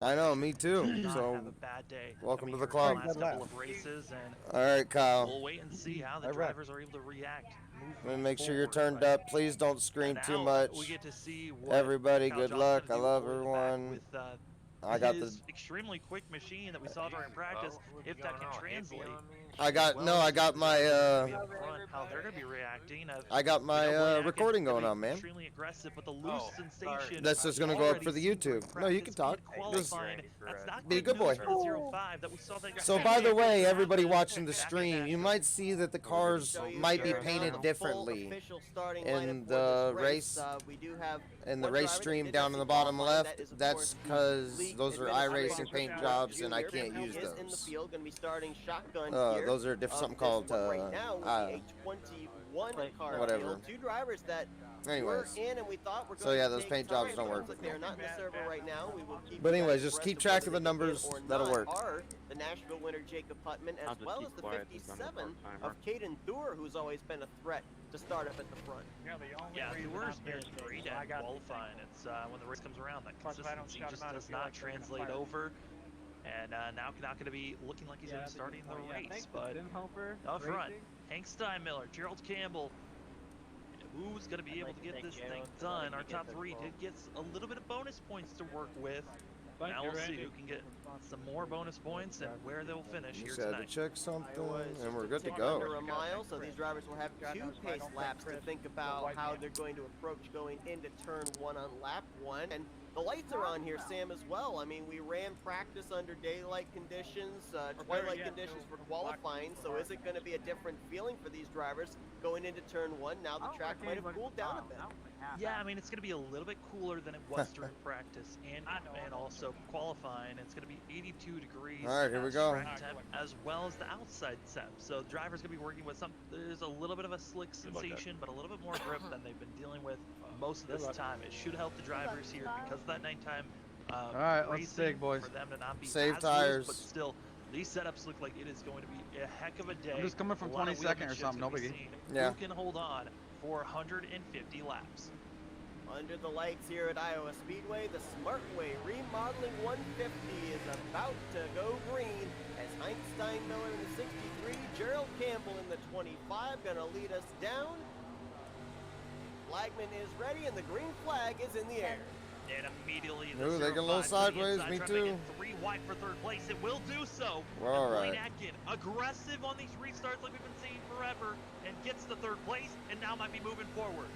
I know, me too. Not So, have a bad day. welcome to the Here in the club. last couple of races, and All right, Kyle. we'll wait and see how the drivers are able to react Let me moving make sure you're forward. turned But up. Please don't scream too now we much. get to see what Everybody, Kyle good John's luck. going to I do love all the way in the back everyone. with I got the. his extremely quick machine that we saw during practice. If that can translate, I got well, no. as I far as got the drivers that are going to my. be up front, how they're going to be reacting. I got We know my Blaine Atkin's recording going going to on, be man. extremely aggressive, but the loose sensation That's just we've gonna go up already for the seen during YouTube. No, you can practice talk. and Just qualifying, that's not be a good good news boy. for the 05 that we saw that So, by the way, everybody watching the stream, you might see that the cars might be painted differently in the race. In the race stream down in the bottom left, that's because those are iRacing paint jobs, and I can't use those. Those are something called whatever. Anyways, so yeah, those paint jobs don't work with me. But anyways, just keep track of the numbers. That'll work. The Nashville winner Jacob Putman, as well as the 57 of Caden Thur, who's always been a threat to start up at the front. Yeah, Thur's been great at qualifying. It's when the race comes around, that consistency just does not translate over. And now not going to be looking like he's going to be starting the race. But up front, Hank Steinmiller, Gerald Campbell. Who's going to be able to get this thing done? Our top three did get a little bit of bonus points to work with. Now we'll see who can get some more bonus points and where they'll finish here Just had to tonight. check something, and we're good to Under go. a mile, so these drivers will have 2 pace laps to think about how they're going to approach going into turn 1 on lap 1. And the lights are on here, Sam, as well. I mean, we ran practice under daylight conditions, twilight conditions for qualifying, so is it going to be a different feeling for these drivers going into turn 1? Now the track might have cooled down a bit. Yeah, I mean, it's going to be a little bit cooler than it was during practice and also qualifying. It's going to be 82 degrees. All right, here we go. Temp, as well as the outside temp. So the driver's going to be working with there's a little bit of a slick sensation, but a little bit more grip than they've been dealing with most of this time. It should help the drivers here because of that nighttime all right, let's dig, boys. for them to not be Save as tires. loose, but still, these setups look like it is going to be a heck of a day. I'm just coming from 22nd or something, no biggie. Yeah. Who can hold on for 150 laps? Under the lights here at Iowa Speedway, the Smart Way Remodeling 150 is about to go green as Heinz Steinmiller in the 63, Gerald Campbell in the 25 going to lead us down. Flagman is ready and the green flag is in the air. And immediately the Ooh, they get a little sideways, me too. 3 wide for third place. It will do so. We're all Blaine right. Atkin, aggressive on these restarts like we've been seeing forever, and gets the third place, and now might be moving forward.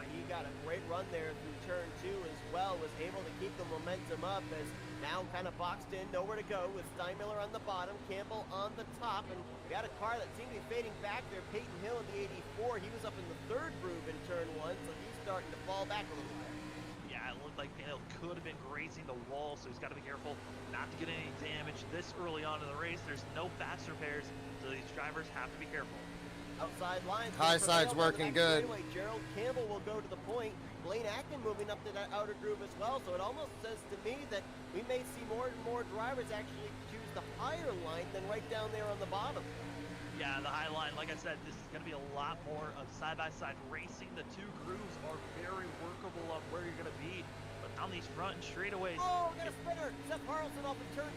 He got a great run there through turn 2 as well, was able to keep the momentum up as now kind of boxed in, nowhere to go with Steinmiller on the bottom, Campbell on the top, and we got a car that seemed to be fading back there, Peyton Hill in the 84. He was up in the third groove in turn 1, so he's starting to fall back a little bit. Yeah, it looked like Hill could have been grazing the wall, so he's got to be careful not to get any damage this early on in the race. There's no fast repairs, so these drivers have to be careful. Outside lines. High side's working good. Gerald Campbell will go to the point. Blaine Atkin moving up to that outer groove as well. So it almost says to me that we may see more and more drivers actually choose the higher line than right down there on the bottom. Yeah, the high line, like I said, this is going to be a lot more of side-by-side racing. The 2 grooves are very workable of where you're going to be. But on these front and straightaways... Oh, got a spinner! Seth Harrelson off in turn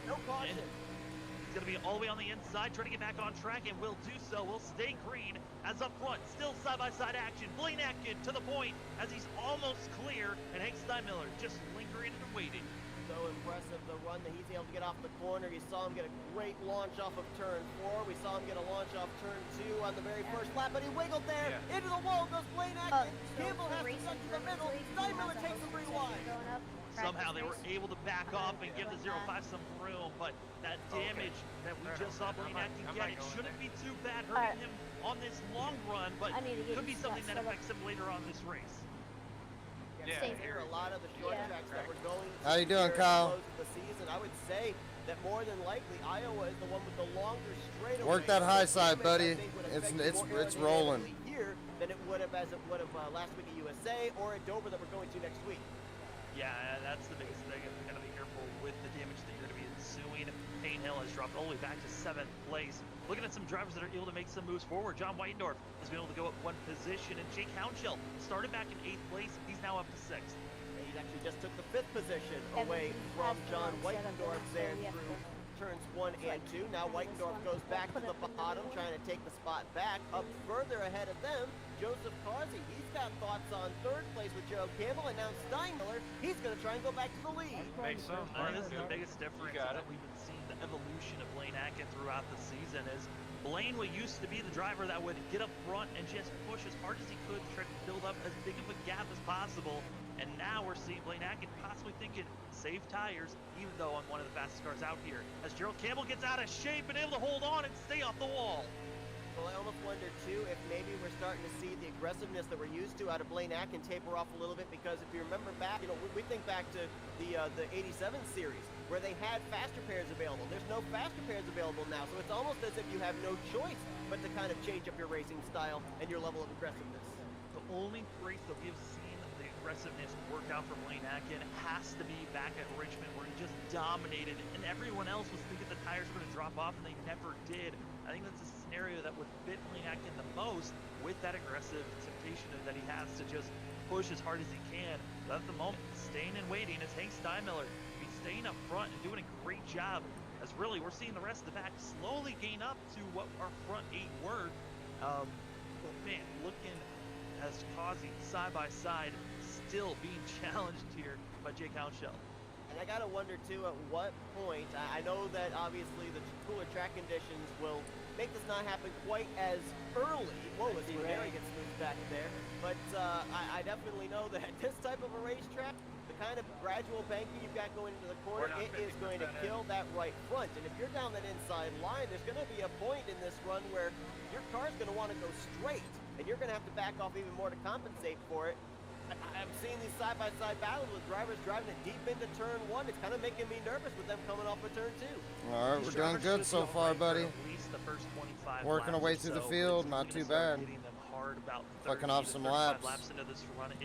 2. No caution. He's going to be all the way on the inside, trying to get back on track, and will do so. Will stay green as up front, still side-by-side action. Blaine Atkin to the point as he's almost clear, and Hank Steinmiller just lingering and waiting. So impressive, the run that he's able to get off the corner. You saw him get a great launch off of turn 4. We saw him get a launch off turn 2 on the very first lap, but he wiggled there. Yeah. Into the wall goes Blaine Atkin. Campbell has to touch the middle. Steinmiller takes him 3 wide. Somehow they were able to back off and give the 05 some room, but that damage that we just saw Blaine Atkin get, it shouldn't be too bad hurting him on this long run, but could be something that affects him later on this race. Yeah, here a lot of the short tracks that we're going to. How you doing, Kyle? The season, I would say that more than likely Iowa is the one with the longer straightaway. Work that high side, buddy. It's rolling. Here than it would have last week at USA or at Dover that we're going to next week. Yeah, that's the biggest thing. You got to be careful with the damage that you're going to be ensuing. Payne Hill has dropped all the way back to 7th place. Looking at some drivers that are able to make some moves forward. John Weitendorf has been able to go up 1 position, and Jake Hounshell started back in 8th place. He's now up to 6th. He actually just took the 5th position away from John Whitendorf there through turns 1 and 2. Now Whitendorf goes back to the bottom, trying to take the spot back. Up further ahead of them, Joseph Causey. He's got thoughts on 3rd place with Joe Campbell, and now Steinmiller, he's going to try and go back to the lead. Makes sense. This is the biggest difference that we've been seeing, the evolution of Blaine Atkin throughout the season is Blaine used to be the driver that would get up front and just push as hard as he could to try to build up as big of a gap as possible. And now we're seeing Blaine Atkin possibly thinking, save tires, even though I'm one of the fastest cars out here. As Gerald Campbell gets out of shape and able to hold on and stay off the wall. Well, I almost wonder, too, if maybe we're starting to see the aggressiveness that we're used to out of Blaine Atkin taper off a little bit, because if you remember back, we think back to the 87 series, where they had faster pairs available. There's no faster pairs available now, so it's almost as if you have no choice but to kind of change up your racing style and your level of aggressiveness. The only race that we've seen the aggressiveness work out for Blaine Atkin has to be back at Richmond, where he just dominated, and everyone else was thinking the tires were going to drop off, and they never did. I think that's a scenario that would fit Blaine Atkin the most, with that aggressive temptation that he has to just push as hard as he can. But at the moment, staying and waiting is Hank Steinmiller. He's staying up front and doing a great job, as really we're seeing the rest of the back slowly gain up to what our front 8 were. But man, looking as Causey side by side, still being challenged here by Jake Hounshell. And I gotta wonder too, at what point, I know that obviously the cooler track conditions will make this not happen quite as early. Whoa, as Mary gets moved back there. But I definitely know that this type of a racetrack, the kind of gradual banking you've got going into the corner, it is going to kill that right front. And if you're down that inside line, there's gonna be a point in this run where your car's gonna wanna go straight, and you're gonna have to back off even more to compensate for it. I'm seeing these side-by-side battles with drivers driving it deep into turn 1. It's kind of making me nervous with them coming off of turn 2. All right, we're doing good so far, buddy. At least the first 25 Working our way through the field, not too bad. Fucking off some laps.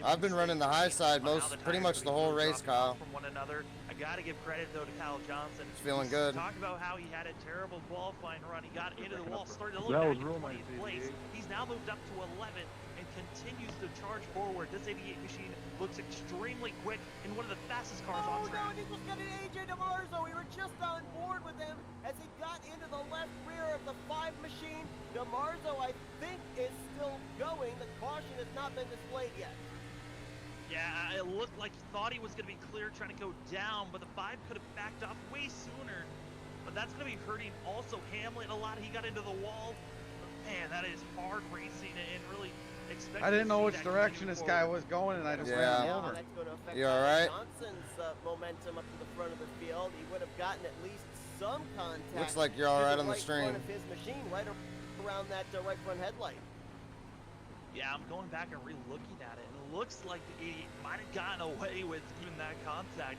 I've been running the high side pretty much the whole race, Kyle. From one another. I got to give credit though to Kyle Johnson. It's feeling good. Talk about how he had a terrible qualifying run. He got into the wall, started to look back in 20th place. He's now moved up to 11th and continues to charge forward. This 88 machine looks extremely quick and one of the fastest cars on track. Oh no, he just got an AJ DeMarzo. We were just on board with him as he got into the left rear of the 5 machine. DeMarzo, I think, is still going. The caution has not been displayed yet. Yeah, it looked like he thought he was going to be clear trying to go down, but the 5 could have backed off way sooner. But that's going to be hurting also Hamlin a lot. He got into the wall. Man, that is hard racing and really expecting. I didn't know which direction this guy was going, and I just ran him over. That's going to affect you all right? Johnson's momentum up to the front of the field. He would have gotten at least some contact. Looks like you're all right on the stream. Front of his machine, right around that right front headlight. Yeah, I'm going back and re-looking at it, and it looks like the 88 might have gotten away with even that contact.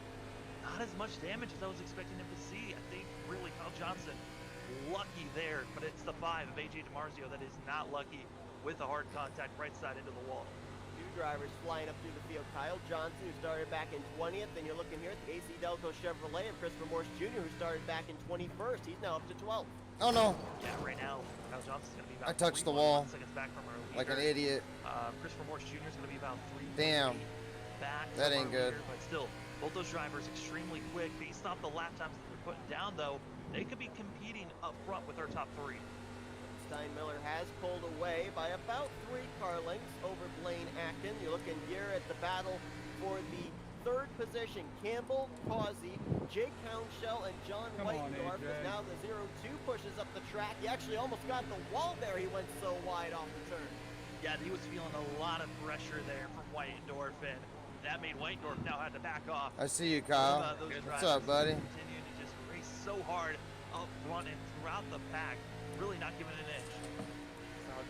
Not as much damage as I was expecting him to see. I think really Kyle Johnson lucky there, but it's the 5 of AJ DeMarzio that is not lucky with a hard contact right side into the wall. 2 drivers flying up through the field. Kyle Johnson, who started back in 20th, and you're looking here at the AC Delco Chevrolet, and Christopher Morse Jr., who started back in 21st. He's now up to 12th. Oh no. Yeah, right now, Kyle Johnson's going to be about I touched the 3.1 wall seconds back from our leader. like an idiot. Christopher Morse Jr. is going to be about 3. Damn. Back that ain't good. Leader, but still, both those drivers extremely quick. Based off the lap times that they're putting down, though, they could be competing up front with our top 3. Steinmiller has pulled away by about 3 car lengths over Blaine Atkin. You're looking here at the battle for the 3rd position. Campbell, Causey, Jake Hounshell, and John Whitendorf. As now the 0-2 pushes up the track. He actually almost got the wall there. He went so wide off the turn. Yeah, he was feeling a lot of pressure there from Whitendorf, and that made Whitendorf now have to back off. I see you, Kyle. What's up, buddy? Continuing to just race so hard up front and throughout the pack, really not giving an inch.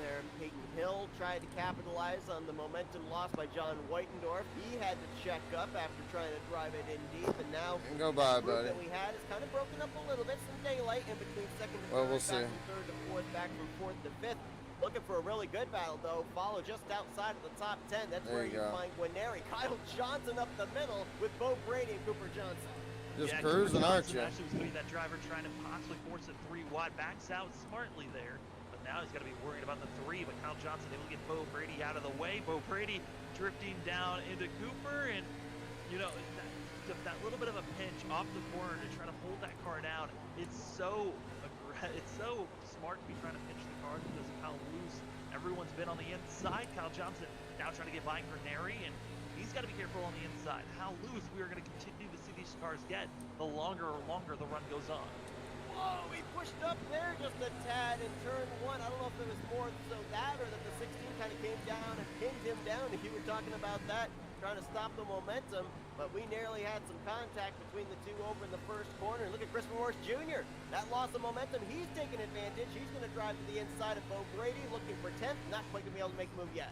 There, Peyton Hill tried to capitalize on the momentum lost by John Whitendorf. He had to check up after trying to drive it in deep, and now go by, buddy. That we had is kind of broken up a little bit. Some daylight in between 2nd and 3rd, well, we'll see. Back from 3rd to 4th, back from 4th to 5th. Looking for a really good battle, though. Follow just outside of the top 10. That's where you find Guarneri. Kyle Johnson up the middle with Bo Brady and Cooper Johnson. Just cruising, aren't you? Actually was going to be that driver trying to possibly force a 3 wide. Backs out smartly there. Now he's got to be worried about the 3, but Kyle Johnson able to get Bo Brady out of the way. Bo Brady drifting down into Cooper, and you know, that little bit of a pinch off the corner to try to hold that car down, it's so smart to be trying to pinch the car because of how loose everyone's been on the inside. Kyle Johnson now trying to get by Granary, and he's got to be careful on the inside. How loose we are going to continue to see these cars get the longer the run goes on. Whoa, he pushed up there just a tad in turn 1. I don't know if it was more so that or that the 16 kind of came down and pinned him down. If you were talking about that, trying to stop the momentum, but we nearly had some contact between the two over in the first corner. Look at Christopher Morris Jr. That loss of momentum, he's taking advantage. He's going to drive to the inside of Bo Brady, looking for 10th. Not quite going to be able to make a move yet.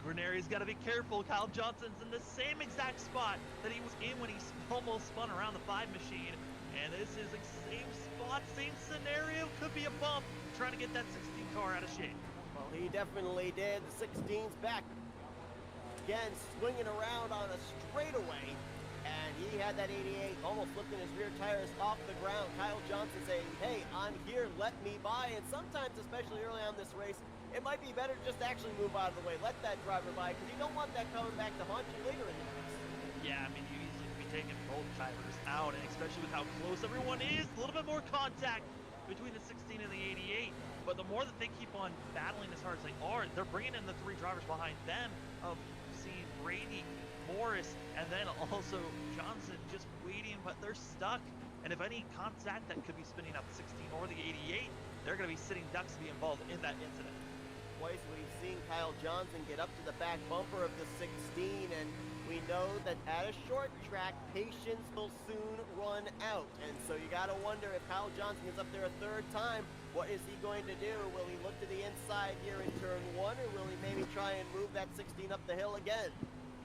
Granary's got to be careful. Kyle Johnson's in the same exact spot that he was in when he almost spun around the 5 machine. And this is the same spot, same scenario. Could be a bump trying to get that 16 car out of shape. Well, he definitely did. The 16's back again, swinging around on a straightaway. And he had that 88 almost lifting his rear tires off the ground. Kyle Johnson saying, hey, I'm here, let me by. And sometimes, especially early on this race, it might be better just to actually move out of the way. Let that driver by, because you don't want that coming back to haunt you later in the race. Yeah, I mean, you easily could be taking both drivers out, and especially with how close everyone is, a little bit more contact between the 16 and the 88. But the more that they keep on battling as hard as they are, they're bringing in the 3 drivers behind them of seeing Brady, Morris, and then also Johnson just waiting, but they're stuck. And if any contact that could be spinning up the 16 or the 88, they're going to be sitting ducks to be involved in that incident. Twice we've seen Kyle Johnson get up to the back bumper of the 16, and we know that at a short track, patience will soon run out. And so you got to wonder if Kyle Johnson is up there a 3rd time, what is he going to do? Will he look to the inside here in turn 1, or will he maybe try and move that 16 up the hill again?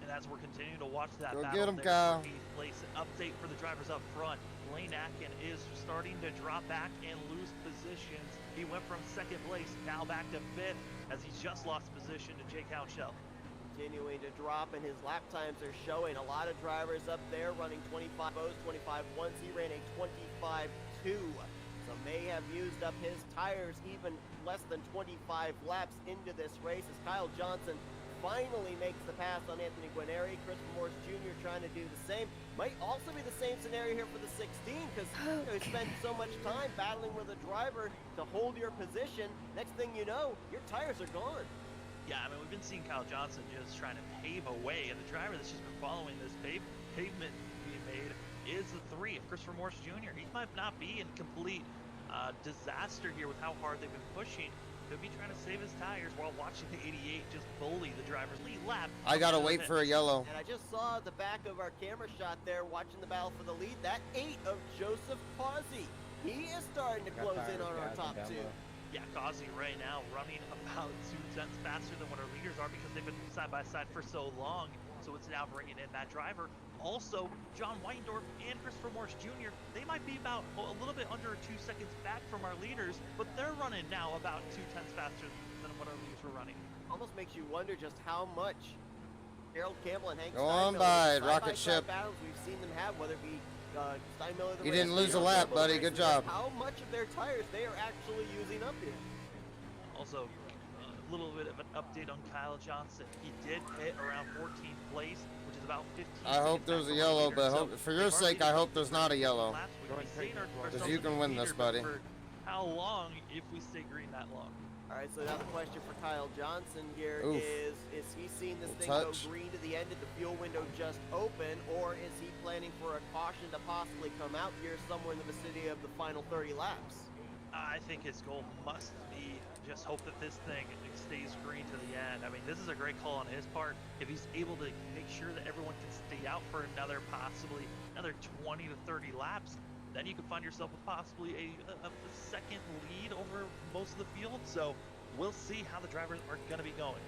And as we're continuing to watch that Go battle, get him, there's Kyle. the 8th place update for the drivers up front. Blaine Atkin is starting to drop back and lose positions. He went from 2nd place, now back to 5th, as he just lost position to Jake Hounshell. Continuing to drop, and his lap times are showing. A lot of drivers up there running 25 O's, 25 ones. He ran a 25-2. So may have used up his tires even less than 25 laps into this race as Kyle Johnson finally makes the pass on Anthony Guarneri. Christopher Morris Jr. trying to do the same. Might also be the same scenario here for the 16 because you spend so much time battling with a driver to hold your position. Next thing you know, your tires are gone. Yeah, I mean, we've been seeing Kyle Johnson just trying to pave a way, and the driver that's just been following this pavement being made is the 3 of Christopher Morris Jr. He might not be in complete disaster here with how hard they've been pushing. He'll be trying to save his tires while watching the 88 just bully the driver's lead lap. I gotta wait for a yellow. And I just saw the back of our camera shot there watching the battle for the lead. That 8 of Joseph Causey. He is starting to close in on our top 2. Yeah, Causey right now running about 2 tenths faster than what our leaders are because they've been side by side for so long. So it's now bringing in that driver. Also, John Weindorf and Christopher Morris Jr., they might be about a little bit under 2 seconds back from our leaders, but they're running now about 2 tenths faster than what our leaders were running. Almost makes you wonder just how much Harold Campbell and Hank Go on by, rocket ship. Battles we've seen them have, whether it be Steinmiller, You didn't lose a lap, buddy. Good job. How much of their tires they are actually using up here. Also, a little bit of an update on Kyle Johnson. He did hit around 14th place, which is about 15. I hope there's a yellow, but for your sake, I hope there's not a yellow. Because you can win this, buddy. How long if we stay green that long? All right, so now the question for Kyle Johnson here Oof. is he seeing this thing Touch. go green to the end? Did the fuel window just open, or is he planning for a caution to possibly come out here somewhere in the vicinity of the final 30 laps? I think his goal must be just hope that this thing stays green to the end. I mean, this is a great call on his part. If he's able to make sure that everyone can stay out for possibly another 20 to 30 laps, then you can find yourself with possibly a second lead over most of the field. So we'll see how the drivers are going to be going.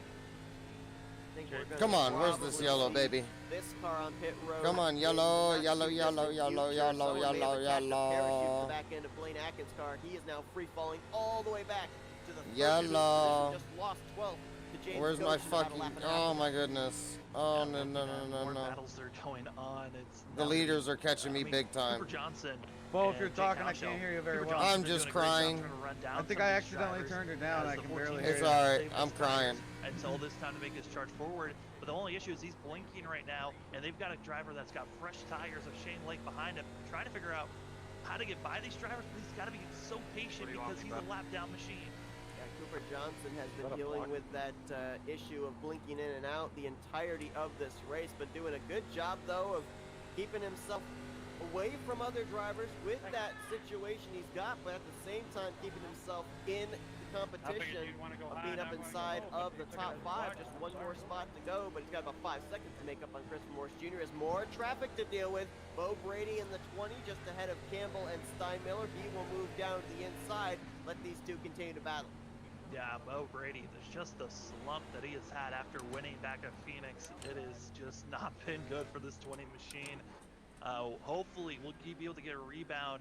Come on, where's this yellow, baby? This car on pit road. Come on, yellow, yellow, yellow, yellow, yellow, yellow, yellow. Back into Blaine Atkins' car. He is now free falling all the way back to the yellow. Just lost 12 to James Where's my Goshen, about a fucking? lap and a half. Oh my goodness. Oh no no no no More no. battles are going on. It's The leaders are catching me big time. Cooper Johnson Bo, if you're talking, I can't hear you very well. I'm just crying. I think I accidentally turned it down. I can barely hear you. It's alright, I'm crying. Until this time to make this charge forward. But the only issue is he's blinking right now, and they've got a driver that's got fresh tires of Shane Lake behind him, trying to figure out how to get by these drivers, but he's got to be so patient because he's a lap down machine. Yeah, Cooper Johnson has been dealing with that issue of blinking in and out the entirety of this race, but doing a good job, though, of keeping himself away from other drivers with that situation he's got, but at the same time keeping himself in the competition of being up inside of the top 5. Just one more spot to go, but he's got about 5 seconds to make up on Christopher Morris Jr. as more traffic to deal with. Bo Brady in the 20, just ahead of Campbell and Steinmiller. He will move down to the inside. Let these two continue to battle. Yeah, Bo Brady, there's just the slump that he has had after winning back at Phoenix. It has just not been good for this 20 machine. Hopefully we'll be able to get a rebound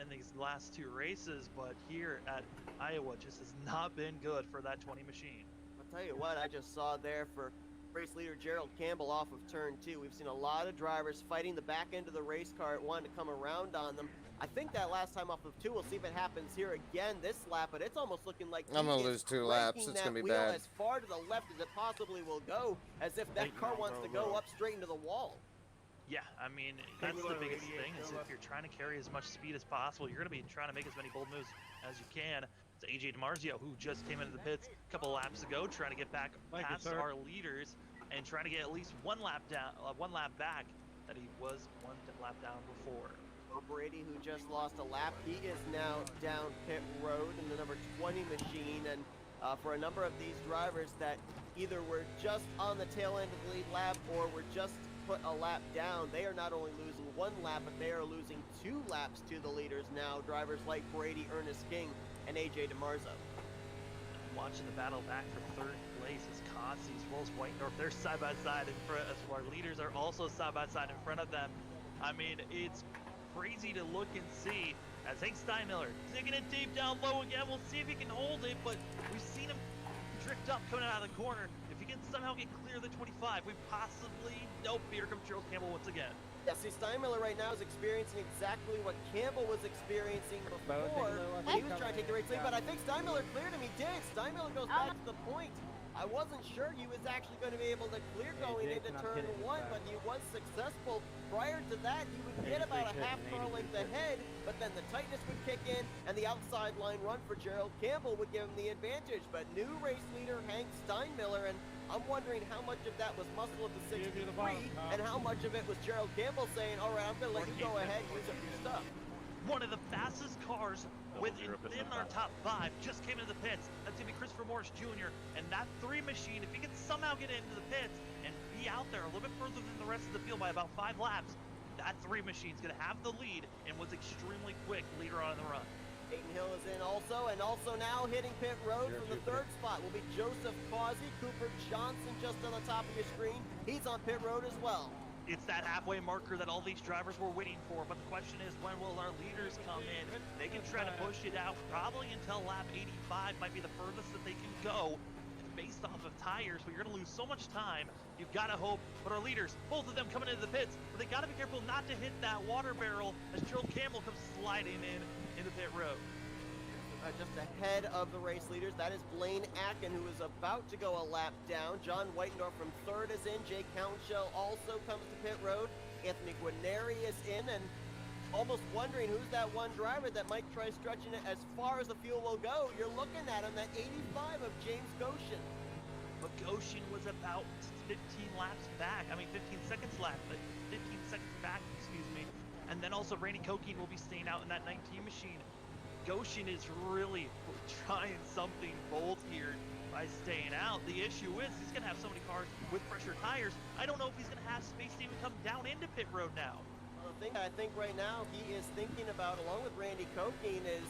in these last 2 races, but here at Iowa just has not been good for that 20 machine. I'll tell you what, I just saw there for race leader Gerald Campbell off of turn 2. We've seen a lot of drivers fighting the back end of the race car, wanting to come around on them. I think that last time off of 2, we'll see if it happens here again this lap, but it's almost looking like I'm gonna lose 2 laps. It's gonna be bad. As far to the left as it possibly will go, as if that car wants to go up straight into the wall. Yeah, I mean, that's the biggest thing, is if you're trying to carry as much speed as possible, you're going to be trying to make as many bold moves as you can. It's AJ DiMarzio, who just came into the pits a couple laps ago, trying to get back past our leaders and trying to get at least one lap back that he was 1 lap down before. Brady, who just lost a lap, he is now down pit road in the number 20 machine, and for a number of these drivers that either were just on the tail end of the lead lap or were just put a lap down, they are not only losing 1 lap, but they are losing 2 laps to the leaders now. Drivers like Brady, Ernest King, and AJ DiMarzo. Watching the battle back for 3rd place is Constance, Rolls Whitendorf. They're side by side in front, as our leaders are also side by side in front of them. I mean, it's crazy to look and see as Hank Steinmiller digging it deep down low again. We'll see if he can hold it, but we've seen him drift up coming out of the corner. If he can somehow get clear of the 25, we possibly, nope, here comes Gerald Campbell once again. Yeah, see, Steinmiller right now is experiencing exactly what Campbell was experiencing before when he was trying to take the race lead, but I think Steinmiller cleared him. He did. Steinmiller goes back to the point. I wasn't sure he was actually going to be able to clear going into turn 1, but he was successful. Prior to that, he would get about a half car length ahead, but then the tightness would kick in, and the outside line run for Gerald Campbell would give him the advantage. But new race leader Hank Steinmiller, and I'm wondering how much of that was muscle of the 63, and how much of it was Gerald Campbell saying, all right, I'm going to let you go ahead, use up your stuff. One of the fastest cars within our top 5 just came into the pits. That's going to be Christopher Morris Jr. And that 3 machine, if he can somehow get into the pits and be out there a little bit further than the rest of the field by about 5 laps, that 3 machine's going to have the lead and was extremely quick later on in the run. Peyton Hill is in also, and also now hitting pit road from the 3rd spot will be Joseph Causey. Cooper Johnson just on the top of your screen. He's on pit road as well. It's that halfway marker that all these drivers were waiting for, but the question is, when will our leaders come in? They can try to push it out probably until lap 85 might be the furthest that they can go based off of tires, but you're going to lose so much time. You've got to hope, but our leaders, both of them coming into the pits, but they got to be careful not to hit that water barrel as Gerald Campbell comes sliding in the pit road. Just ahead of the race leaders, that is Blaine Atkin, who is about to go a lap down. John Whitendorf from 3rd is in. Jay Counshell also comes to pit road. Anthony Guarneri is in, and almost wondering who's that one driver that might try stretching it as far as the fuel will go. You're looking at him, that 85 of James Goshen. But Goshen was about 15 laps back. I mean, 15 seconds lap, but 15 seconds back, excuse me. And then also Randy Kokine will be staying out in that 19 machine. Goshen is really trying something bold here by staying out. The issue is he's going to have so many cars with pressure tires. I don't know if he's going to have space to even come down into pit road now. The thing I think right now he is thinking about, along with Randy Kokine, is